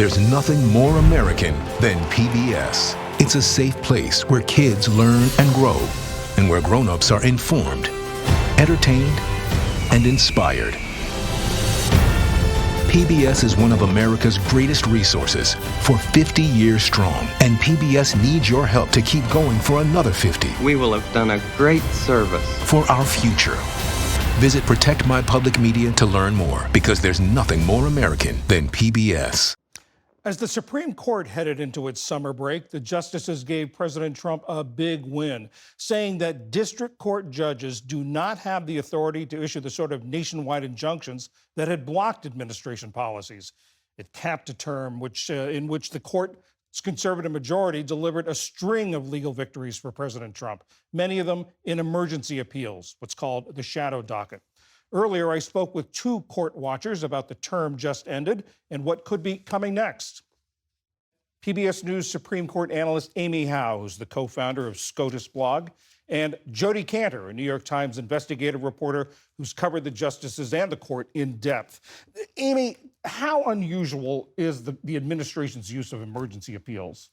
There's nothing more American than PBS. It's a safe place where kids learn and grow, and where grown-ups are informed, entertained, and inspired. PBS is one of America's greatest resources for 50 years strong, and PBS needs your help to keep going for another 50. We will have done a great service for our future. Visit Protect My Public Media to learn more, because there's nothing more American than PBS. As the Supreme Court headed into its summer break, the justices gave President Trump a big win, saying that district court judges do not have the authority to issue the sort of nationwide injunctions that had blocked administration policies. It capped a term in which the court's conservative majority delivered a string of legal victories for President Trump, many of them in emergency appeals, what's called the shadow docket. Earlier, I spoke with two court watchers about the term just ended and what could be coming next. PBS News Supreme Court analyst Amy Howe, who's the co-founder of SCOTUS blog, and Jodi Kantor, a New York Times investigative reporter who's covered the justices and the court in depth. Amy, how unusual is the administration's use of emergency appeals?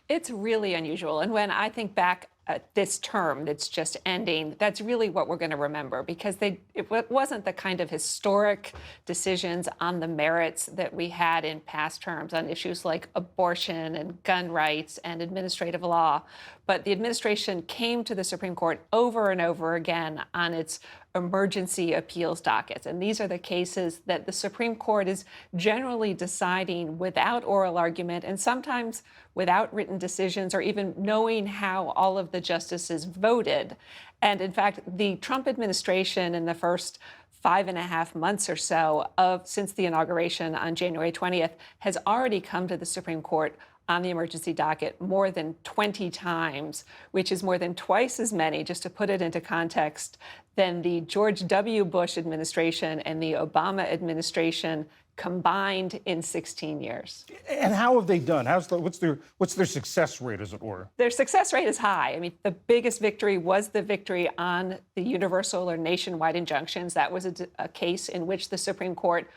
It's really unusual. And when I think back at this term that's just ending, that's really what we're going to remember, because it wasn't the kind of historic decisions on the merits that we had in past terms on issues like abortion and gun rights and administrative law. But the administration came to the Supreme Court over and over again on its emergency appeals dockets. And these are the cases that the Supreme Court is generally deciding without oral argument, and sometimes without written decisions or even knowing how all of the justices voted. And in fact, the Trump administration in the first 5.5 months or so since the inauguration on January 20th has already come to the Supreme Court on the emergency docket more than 20 times, which is more than twice as many, just to put it into context, than the George W. Bush administration and the Obama administration combined in 16 years. And how have they done? What's their success rate, as it were? Their success rate is high. I mean, the biggest victory was the victory on the universal or nationwide injunctions. That was a case in which the Supreme Court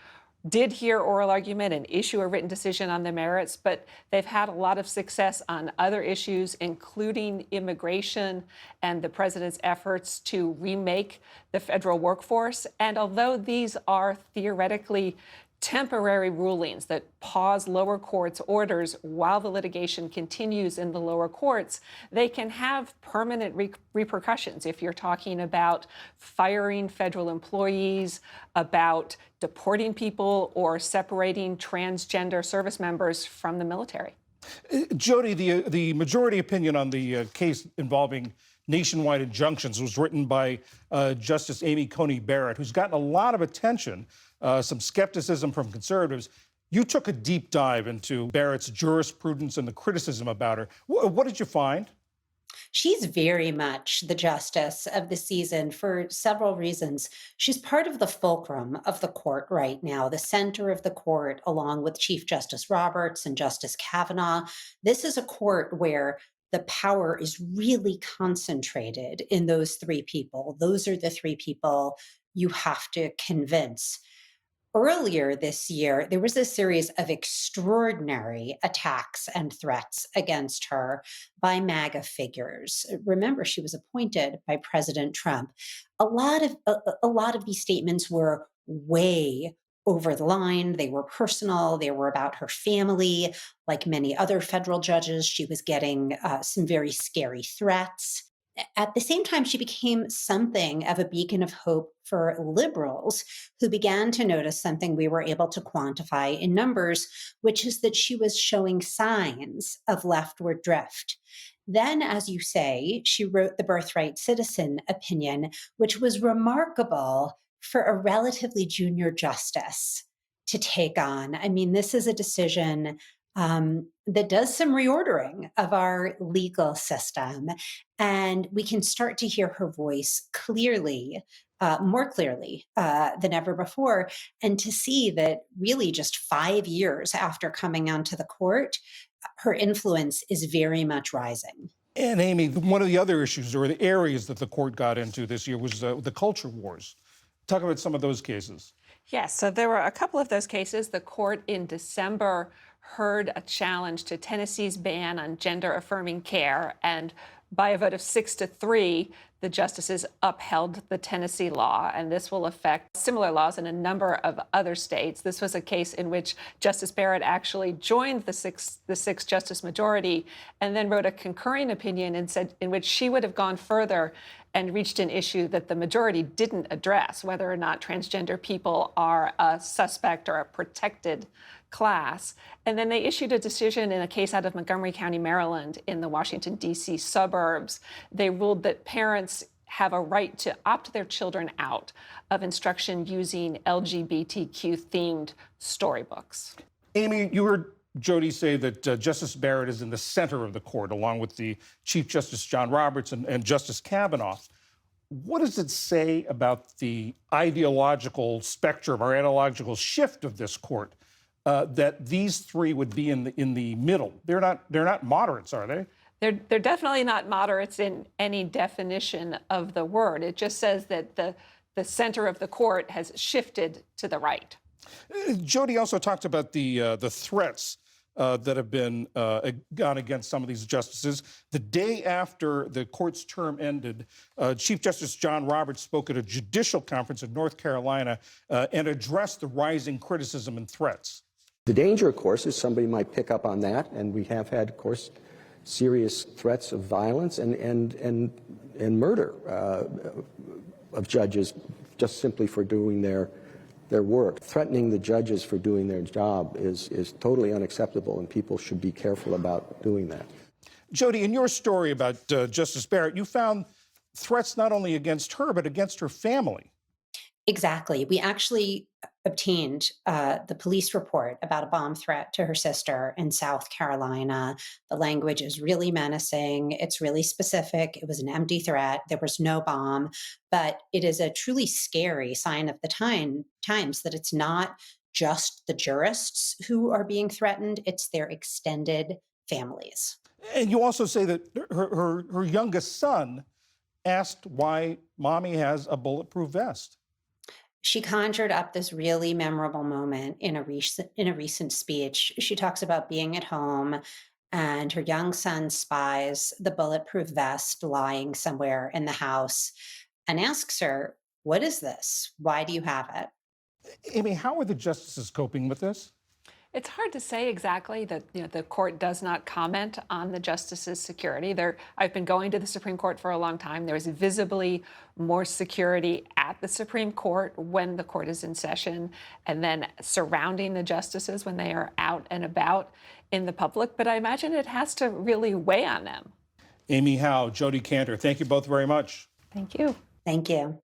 did hear oral argument and issue a written decision on the merits, but they've had a lot of success on other issues, including immigration and the president's efforts to remake the federal workforce. And although these are theoretically temporary rulings that pause lower courts' orders while the litigation continues in the lower courts, they can have permanent repercussions if you're talking about firing federal employees, about deporting people, or separating transgender service members from the military. Jodi, the majority opinion on the case involving nationwide injunctions was written by Justice Amy Coney Barrett, who's gotten a lot of attention, some skepticism from conservatives. You took a deep dive into Barrett's jurisprudence and the criticism about her. What did you find? She's very much the justice of the season for several reasons. She's part of the fulcrum of the court right now, the center of the court, along with Chief Justice Roberts and Justice Kavanaugh. This is a court where the power is really concentrated in those three people. Those are the three people you have to convince. Earlier this year, there was a series of extraordinary attacks and threats against her by MAGA figures. Remember, she was appointed by President Trump. A lot of these statements were way over the line. They were personal. They were about her family. Like many other federal judges, she was getting some very scary threats. At the same time, she became something of a beacon of hope for liberals who began to notice something we were able to quantify in numbers, which is that she was showing signs of leftward drift. Then, as you say, she wrote the Birthright Citizen opinion, which was remarkable for a relatively junior justice to take on. I mean, this is a decision that does some reordering of our legal system. And we can start to hear her voice clearly, more clearly than ever before, and to see that really just 5 years after coming onto the court, her influence is very much rising. And Amy, one of the other issues or the areas that the court got into this year was the culture wars. Talk about some of those cases. Yes, so there were a couple of those cases. The court in December heard a challenge to Tennessee's ban on gender-affirming care, and by a vote of 6-3, the justices upheld the Tennessee law, and this will affect similar laws in a number of other states. This was a case in which Justice Barrett actually joined the six justice majority and then wrote a concurring opinion and said in which she would have gone further and reached an issue that the majority didn't address, whether or not transgender people are a suspect or a protected class. And then they issued a decision in a case out of Montgomery County, Maryland, in the Washington, D.C. suburbs. They ruled that parents have a right to opt their children out of instruction using LGBTQ-themed storybooks. Amy, you heard Jody say that Justice Barrett is in the center of the court, along with the Chief Justice John Roberts and Justice Kavanaugh. What does it say about the ideological spectrum or ideological shift of this court that these three would be in the middle? They're not moderates, are they? They're definitely not moderates in any definition of the word. It just says that the center of the court has shifted to the right. Jody also talked about the threats that have been gone against some of these justices. The day after the court's term ended, Chief Justice John Roberts spoke at a judicial conference in North Carolina and addressed the rising criticism and threats. The danger, of course, is somebody might pick up on that, and we have had, of course, serious threats of violence and murder of judges just simply for doing their work. Threatening the judges for doing their job is totally unacceptable, and people should be careful about doing that. Jody, in your story about Justice Barrett, you found threats not only against her, but against her family. Exactly. We actually obtained the police report about a bomb threat to her sister in South Carolina. The language is really menacing. It's really specific. It was an empty threat. There was no bomb. But it is a truly scary sign of the times that it's not just the jurists who are being threatened, it's their extended families. And you also say that her youngest son asked why mommy has a bulletproof vest. She conjured up this really memorable moment in a recent speech. She talks about being at home and her young son spies the bulletproof vest lying somewhere in the house and asks her, "What is this? Why do you have it?" Amy, how are the justices coping with this? It's hard to say exactly that the court does not comment on the justices' security. I've been going to the Supreme Court for a long time. There's visibly more security at the Supreme Court when the court is in session, and then surrounding the justices when they are out and about in the public. But I imagine it has to really weigh on them. Amy Howe, Jody Cantor, thank you both very much. Thank you. Thank you.